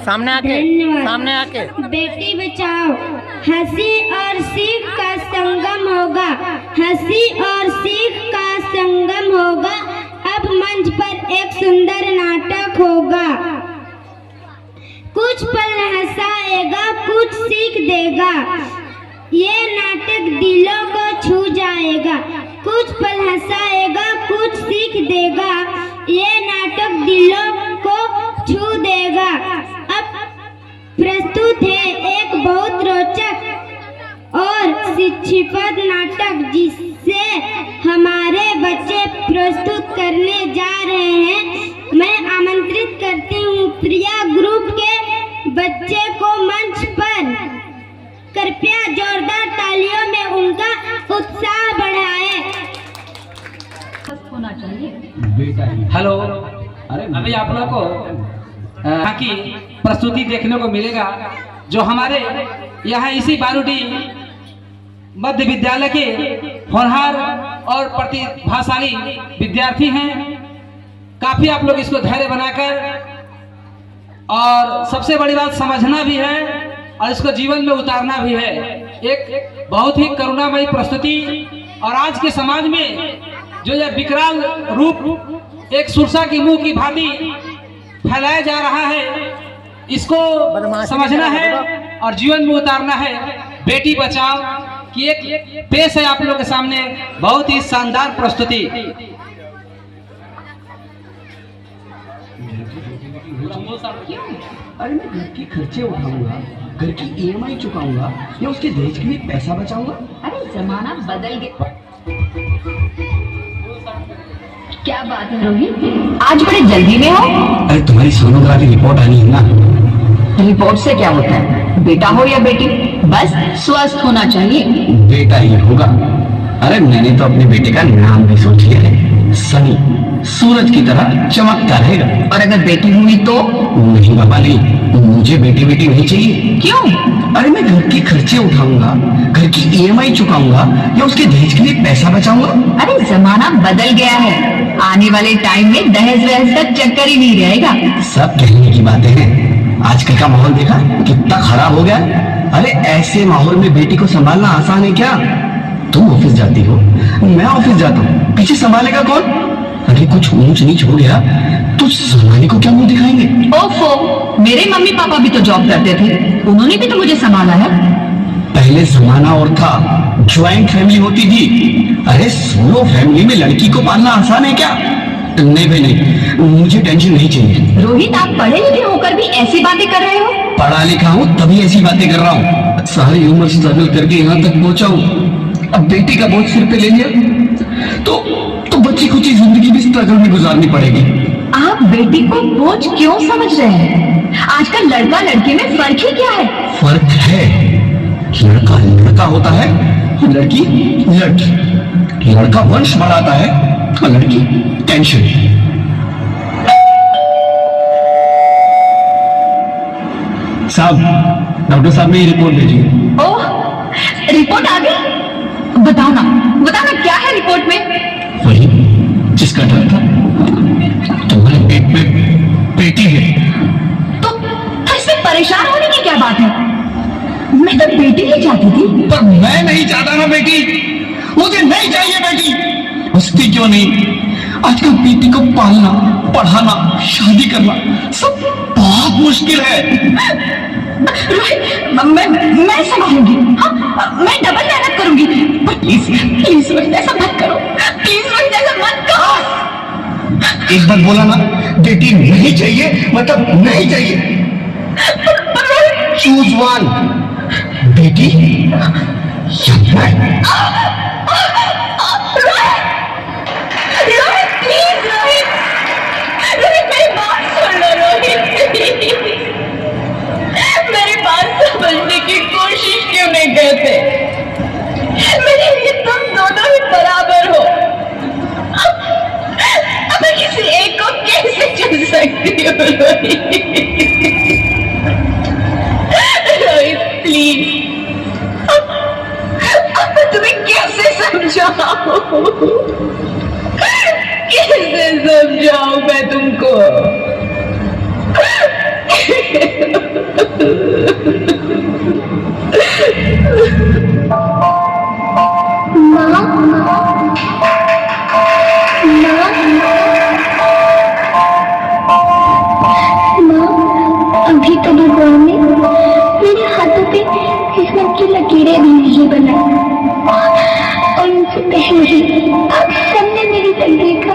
सामने आके बेटी बचाओ, हंसी और सीख का संगम होगा, हंसी और सीख का संगम होगा। अब मंच पर एक सुंदर नाटक होगा, कुछ पल हंसाएगा, कुछ सीख देगा। ये नाटक दिलों को छू जाएगा, कुछ पल हंसाएगा, कुछ सीख देगा। ये नाटक दिलों को छू देगा। अब प्रस्तुत है एक बहुत रोचक और शिक्षाप्रद नाटक, जिसे हमारे बच्चे प्रस्तुत करने जा रहे हैं। मैं आमंत्रित करती हूँ प्रिया ग्रुप के बच्चे को मंच पर। कृपया जोरदार तालियों में उनका उत्साह बढ़ाएं। होना चाहिए। हेलो, अभी आप लोगों को यहाँ की प्रस्तुति देखने को मिलेगा, जो हमारे यहाँ इसी बारूडी मध्य विद्यालय के होनहार और प्रतिभाशाली विद्यार्थी हैं। काफी आप लोग इसको धैर्य बनाकर, और सबसे बड़ी बात समझना भी है और इसको जीवन में उतारना भी है। एक बहुत ही करुणामयी प्रस्तुति, और आज के समाज में जो यह विकराल रूप एक सुरसा की मुंह की भांति फैलाया जा रहा है, इसको समझना है और जीवन में उतारना है। बेटी बचाओ की एक पेश है आप लोगों के सामने, बहुत ही शानदार प्रस्तुति। अरे मैं घर के खर्चे उठाऊंगा, घर की EMI चुकाऊंगा, या उसके दहेज के लिए पैसा बचाऊंगा। अरे जमाना बदल गया। क्या बात है रोहित, आज बड़े जल्दी में हो? अरे तुम्हारी सोनोग्राफी रिपोर्ट आनी है ना। रिपोर्ट से क्या होता है, बेटा हो या बेटी, बस स्वस्थ होना चाहिए। बेटा ही होगा। अरे मैंने तो अपने बेटे का नाम भी सोच लिया है, सनी, सूरज की तरह चमकता रहेगा। और अगर बेटी हुई तो? नहीं बाबा नहीं, मुझे बेटी नहीं चाहिए। क्यों? अरे मैं घर के खर्चे उठाऊंगा, घर की EMI चुकाऊंगा, या उसके दहेज के लिए पैसा बचाऊंगा। अरे जमाना बदल गया है, आने वाले टाइम में दहेज वहेज का चक्कर ही नहीं रहेगा। सब कहने की बातें हैं, आजकल का माहौल देखा कितना खराब हो गया। अरे ऐसे माहौल में बेटी को संभालना आसान है क्या? तुम ऑफिस जाती हो, मैं ऑफिस जाता हूँ, पीछे संभालेगा कौन? अरे कुछ ऊंच नीच हो गया तो जमाने को क्या मुंह दिखाएंगे? ओफो, मेरे मम्मी पापा भी तो जॉब करते थे, उन्होंने भी तो मुझे संभाला है। पहले जमाना और था, ज्वाइंट फैमिली होती थी। अरे सोलो फैमिली में लड़की को पालना आसान है क्या? नहीं भाई नहीं, मुझे टेंशन नहीं चाहिए। रोहित, आप पढ़े लिखे होकर भी ऐसी बातें कर रहे हो? पढ़ा लिखा हूँ तभी ऐसी बातें कर रहा हूँ, सारी उम्र स्ट्रगल करके यहाँ तक पहुँचा हूँ। अब बेटी का बोझ सिर पे ले लिया तो बच्ची कुछ ही जिंदगी भी स्ट्रगल में गुजारनी पड़ेगी। आप बेटी को बोझ क्यों समझ रहे हैं? आजकल लड़का लड़की में फर्क ही क्या है? फर्क है, लड़का लड़का होता है, लड़की लड़की। लड़का वंश बढ़ाता है और लड़की टेंशन। साहब, डॉक्टर साहब ने ये रिपोर्ट भेजी है। ओह, रिपोर्ट आ गई? बताओ ना क्या है रिपोर्ट में? वही जिसका डर था, तुम्हारे पेट में बेटी है। तो इसमें परेशान होने की क्या बात है? मैं तो बेटी ही चाहती थी। पर मैं नहीं चाहता ना बेटी, मुझे नहीं चाहिए बेटी। हंसती क्यों नहीं? आजकल बेटी को पालना, पढ़ाना, शादी करना सब बहुत मुश्किल है। मैं संभालूंगी, हाँ, मैं डबल मेहनत करूंगी। प्लीज रोहित, ऐसा मत करो, प्लीज रोहित, ऐसा मत करो। एक बार बोला ना, बेटी नहीं चाहिए मतलब नहीं चाहिए। चूज वन, बेटी या मैं। रोहित प्लीज, रोहित मेरी बात सुन लो रोहित, मेरी बात समझने की कोशिश क्यों नहीं करते? मेरे लिए तुम दोनों ही बराबर हो। अब मैं किसी एक को कैसे चुन सकती हूँ रोहित प्लीज, अब मैं तुम्हें कैसे समझाऊं? कैसे समझाऊं मैं तुमको? तस्वीरें भी नहीं बनाई और उनसे पहले ही आप सबने मेरी तकदीर का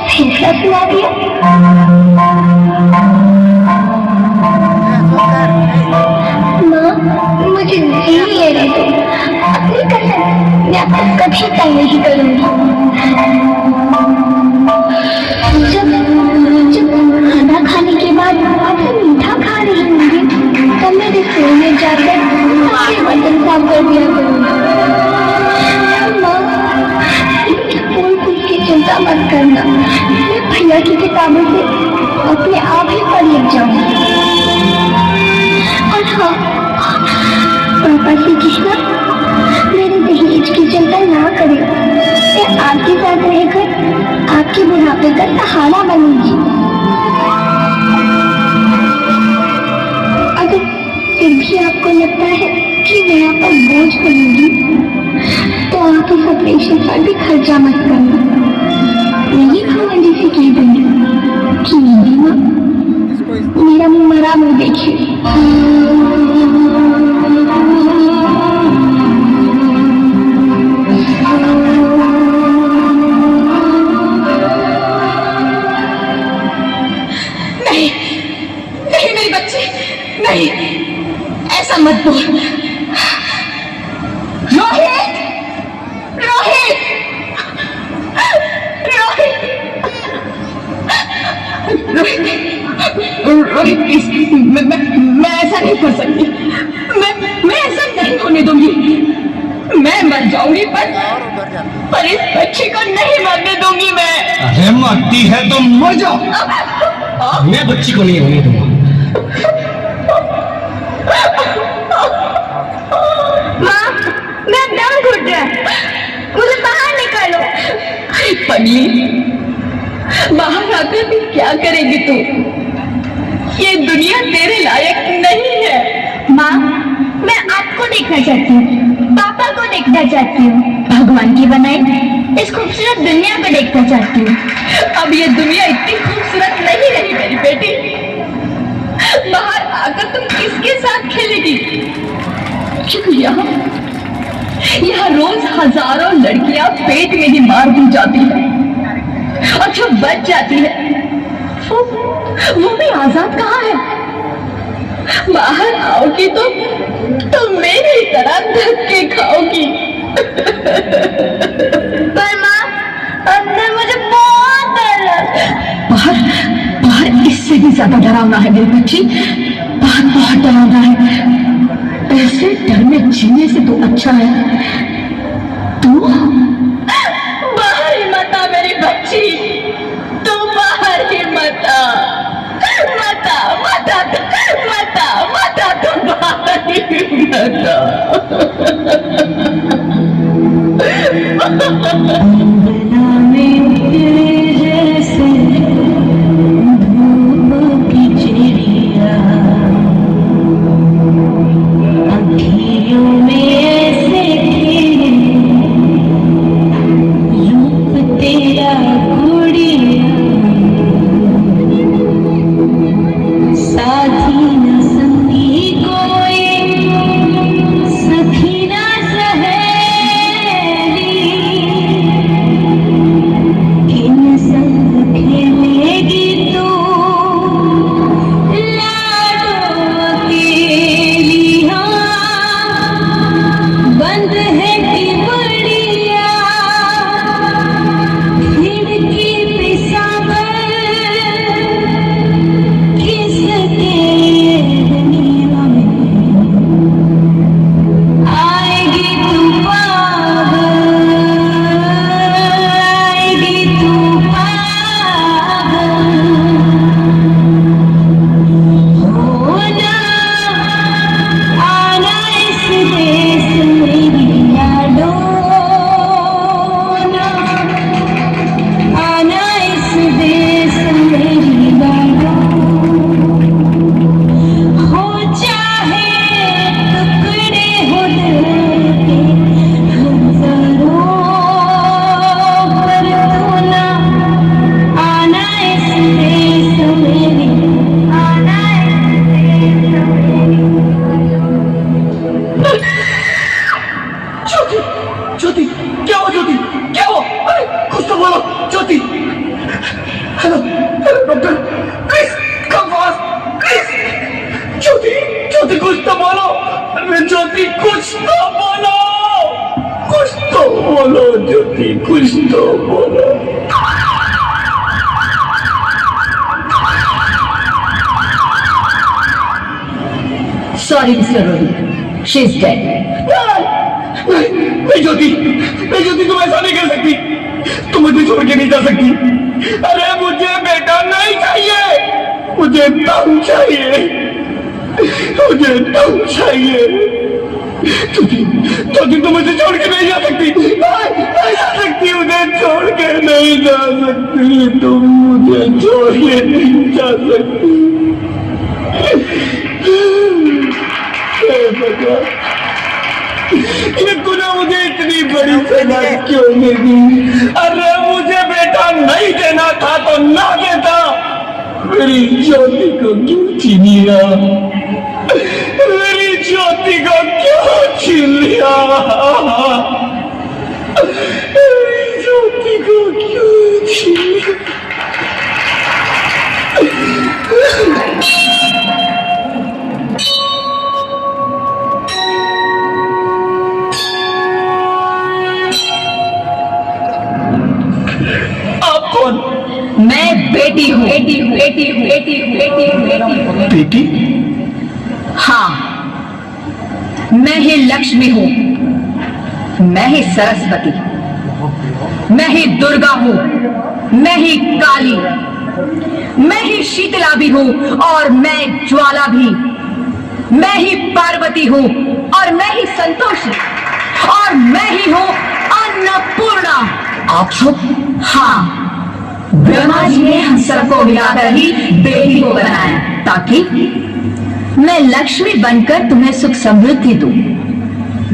फैसला सुना दिया। माँ, मुझे जी लेने दो। अपनी कसम, मैं आपको कभी तंग नहीं करूंगी। जब खाना खाने के बाद आपसे मीठा खा रही होंगी तब मैं रसोई में जाकर आपके बर्तन साफ कर दिया करूंगी। माँ, फूल की चिंता मत करना, मैं भैया की किताबों से अपने आप ही पढ़ लिख जाऊंगी। और हाँ, पापा से कहना मेरे दहेज की चिंता ना करें, मैं आपके साथ रहकर आपके बुढ़ापे का सहारा बनूंगी। अगर फिर भी आपको लगता है कि मैं आप पर बोझ बनूंगी तो आप इस ऑपरेशन पर भी खर्चा मत करना। नहीं भावंडी से कह दूंगी कि मेरी माँ मेरा मरा मुँह देखिए। नहीं, ऐसा मत बोल। रोहित, रोहित, रोहित, रोहित, प्लीज, मैं ऐसा नहीं कर सकती। मैं ऐसा नहीं होने दूंगी। मैं मर जाऊंगी पर इस बच्चे को नहीं मरने दूंगी मैं। अरे मरती है तो मर जाओ, मैं बच्ची को नहीं होने दूंगा। माँ, मैं दम घुट रहा है, मुझे बाहर निकालो। पगली, बाहर आकर भी क्या करेगी तू? ये दुनिया तेरे लायक नहीं है। माँ, मैं आपको देखना चाहती हूँ, पापा को देखना चाहती हूँ, भगवान की बनाई इस खूबसूरत दुनिया को देखना चाहती हूँ। अब ये दुनिया इतनी खूबसूरत नहीं रही मेरी बेटी। बाहर आकर तुम किसके साथ खेलेगी? क्योंकि यहाँ रोज हजारों लड़कियां पेट में ही मार दी जाती है और जो बच जाती है वो भी आजाद कहाँ है? बाहर आओगी तो मेरी तरह धक्के खाओगी। पर माँ, अंदर मुझे बहुत डर लगता है। बाहर इससे भी ज्यादा डरावना है मेरी बच्ची। बाहर बहुत डरावना है। ऐसे डर में जीने से तो अच्छा है तू बाहर ही मत आ मेरी बच्ची। तू बाहर ही मत आ, मत आ, मत आ, मत आ, मत आ, तू बाहर ही मत आ। तो बोलो। Sorry, Mr. Rohit. She's dead. नहीं ज्योति, नहीं ज्योति, तुम ऐसा नहीं कर सकती, तुम मुझे छोड़ के नहीं जा सकती। अरे मुझे बेटा नहीं चाहिए, मुझे दम चाहिए, मुझे दम चाहिए। ज्योति, ज्योति, तुम मुझे छोड़ के नहीं जा सकती, नहीं जा सकती, मुझे छोड़ के नहीं जा सकती, तुम मुझे छोड़ के नहीं जा सकती। ये तूने मुझे इतनी बड़ी सजा क्यों दे दी? अरे मुझे बेटा नहीं देना था तो ना देता, मेरी ज्योति को क्यों छीन लिया? मेरी ज्योति को क्यों छीन लिया? मेरी ज्योति को क्यों छीन लिया? मैं बेटी हूँ, बेटी हूँ, बेटी हूँ, बेटी हूँ, बेटी हूँ, बेटी हूँ। बेटी? हाँ, मैं ही लक्ष्मी हूँ, मैं ही सरस्वती, मैं ही दुर्गा हूँ, मैं ही काली, मैं ही शीतला भी हूँ और मैं ज्वाला भी, मैं ही पार्वती हूँ और मैं ही संतोषी और मैं ही हूँ अन्नपूर्णा। आप सब? हाँ, ब्रह्मा जी ने हम सबको मिलाकर ही बेटी को बनाया ताकि मैं लक्ष्मी बनकर तुम्हें सुख समृद्धि दूं,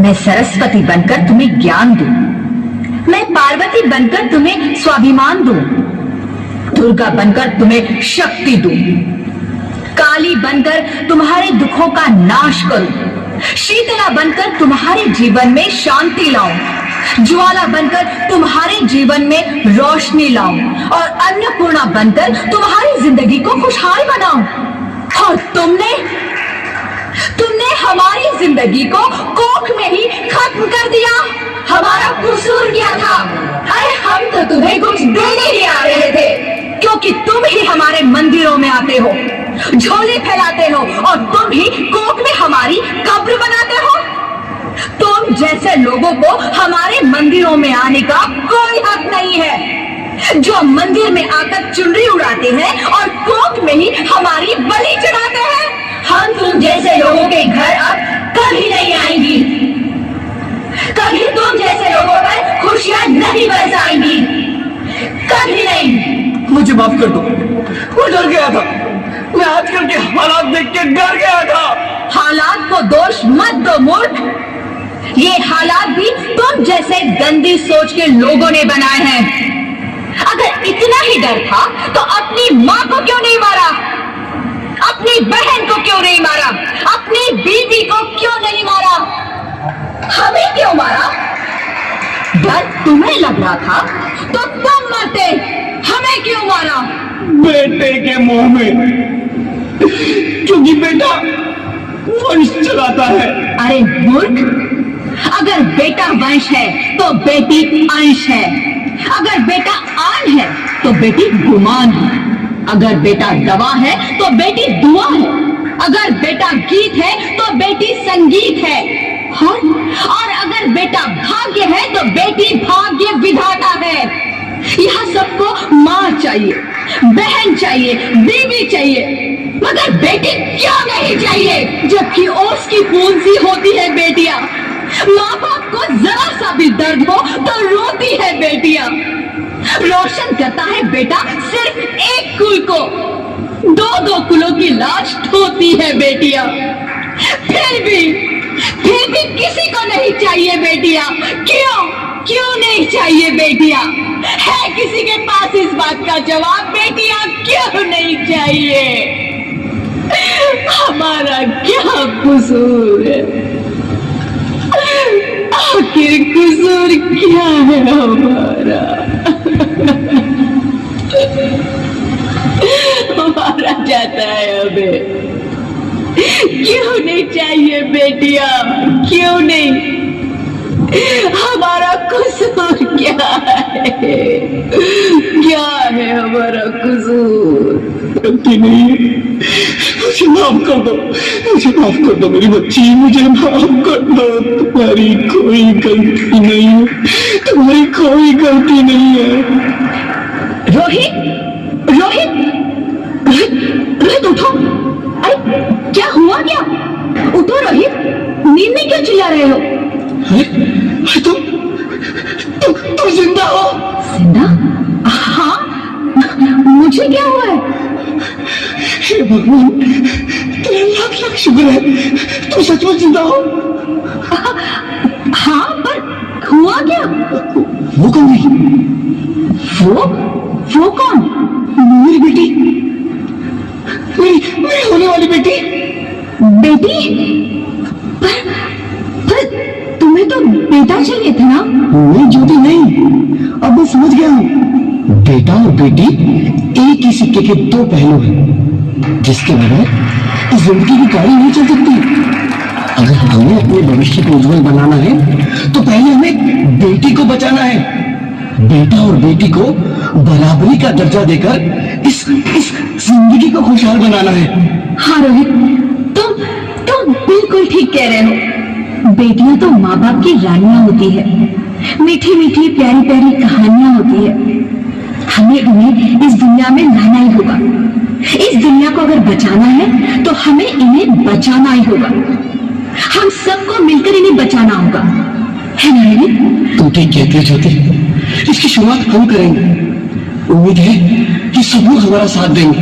मैं सरस्वती बनकर तुम्हें ज्ञान दूं, मैं पार्वती बनकर तुम्हें स्वाभिमान दूं, दुर्गा बनकर तुम्हें शक्ति दूं, काली बनकर तुम्हारे दुखों का नाश करूं, शीतला बनकर तुम्हारे जीवन में शांति लाऊं, ज्वाला बनकर तुम्हारे जीवन में रोशनी लाऊं और अन्नपूर्णा बनकर तुम्हारी जिंदगी को खुशहाल बनाऊं। और तुमने हमारी जिंदगी को कोख में ही खत्म कर दिया। हमारा कसूर क्या था? अरे हम तो तुम्हें कुछ देने ही आ रहे थे, क्योंकि तुम ही हमारे मंदिरों में आते हो, झोले फैलाते हो और तुम ही कोख में हमारी कब्र बनाते हो। तुम जैसे लोगों को हमारे मंदिरों में आने का कोई हक नहीं है, जो मंदिर में आकर चुनरी उड़ाते हैं और कोख में ही हमारी बलि चढ़ाते हैं। हम तुम जैसे लोगों के घर अब कभी नहीं आएंगी, कभी तुम जैसे लोगों पर खुशियां नहीं बरसाएंगी, कभी नहीं। मुझे माफ कर दो, मैं डर गया था, मैं आजकल के हालात देख के डर गया था। हालात को दोष मत दो मूर्ख, ये हालात भी तुम जैसे गंदी सोच के लोगों ने बनाए हैं। अगर इतना ही डर था तो अपनी माँ को क्यों नहीं मारा, अपनी बहन को क्यों नहीं मारा, अपनी बीवी को क्यों नहीं मारा, हमें क्यों मारा? डर तुम्हें लग रहा था तो तुम मरते, हमें क्यों मारा? बेटे के मुंह में, क्योंकि बेटा वंश चलाता है। अरे मूर्ख, अगर बेटा वंश है तो बेटी अंश है, अगर बेटा आन है तो बेटी गुमान है, अगर बेटा दवा है तो बेटी दुआ है, अगर बेटा गीत है तो बेटी संगीत है, और अगर बेटा भाग्य है तो बेटी भाग्य विधाता है। यहाँ सबको माँ चाहिए, बहन चाहिए, बीवी चाहिए, मगर बेटी क्यों नहीं चाहिए? जबकि ओस की फूल सी होती है बेटियां, माँ बाप को जरा सा भी दर्द हो तो रोती है बेटियां, रोशन करता है बेटा सिर्फ एक कुल को, दो कुलों की लाश ढोती है बेटियां। फिर भी किसी को नहीं चाहिए बेटियां। क्यों नहीं चाहिए बेटियां? है किसी के पास इस बात का जवाब? बेटियां क्यों नहीं चाहिए? हमारा क्या कसूर है? आखिर कसूर क्या है हमारा? मारा जाता है हमें। क्यों नहीं चाहिए बेटियां? क्यों नहीं? हमारा कसूर क्या है? क्या है हमारा कसूर? गलती नहीं है, मुझे माफ कर दो, मुझे माफ कर दो मेरी बच्ची, मुझे माफ कर दो। तुम्हारी कोई गलती नहीं है, तुम्हारी कोई गलती नहीं है। रोहित, रोहित, रोहित, रोहित उठो। अरे क्या हुआ क्या? उठो रोहित, नींद में क्यों चिल्ला रहे हो? अरे तुम जिंदा हो? जिंदा? हाँ, मुझे क्या हुआ है? हे भगवान, तेरा लाख लाख शुक्र है, तुम सचमुच जिंदा हो। हाँ, पर हुआ क्या? वो कौन है? वो कौन? मेरी बेटी, मेरी होने वाली बेटी। बेटी? पर तुम्हें तो बेटा चाहिए था ना? नहीं ज्योति नहीं, अब मैं समझ गया हूँ। बेटा और बेटी एक ही सिक्के के दो पहलू हैं, जिसके बगैर इस जिंदगी की गाड़ी नहीं चल सकती। अगर हमें अपने भविष्य को उज्जवल बनाना है तो पहले हमें बेटी को बचाना है। बेटा और बेटी को बराबरी का दर्जा देकर इस जिंदगी को खुशहाल बनाना है। हाँ रोहित, तुम बिल्कुल ठीक कह रहे हो। बेटियां तो माँ बाप की रानियां होती है, मीठी मीठी प्यारी प्यारी कहानियां होती है। हमें उन्हें इस दुनिया में लाना ही होगा। इस दुनिया को अगर बचाना है तो हमें इन्हें बचाना ही होगा। हम सबको मिलकर इन्हें बचाना होगा, है ना रोहित? तुम ठीक कहती हो ज्योति, इसकी शुरुआत हम करेंगे। उम्मीद है कि सब लोग हमारा साथ देंगे।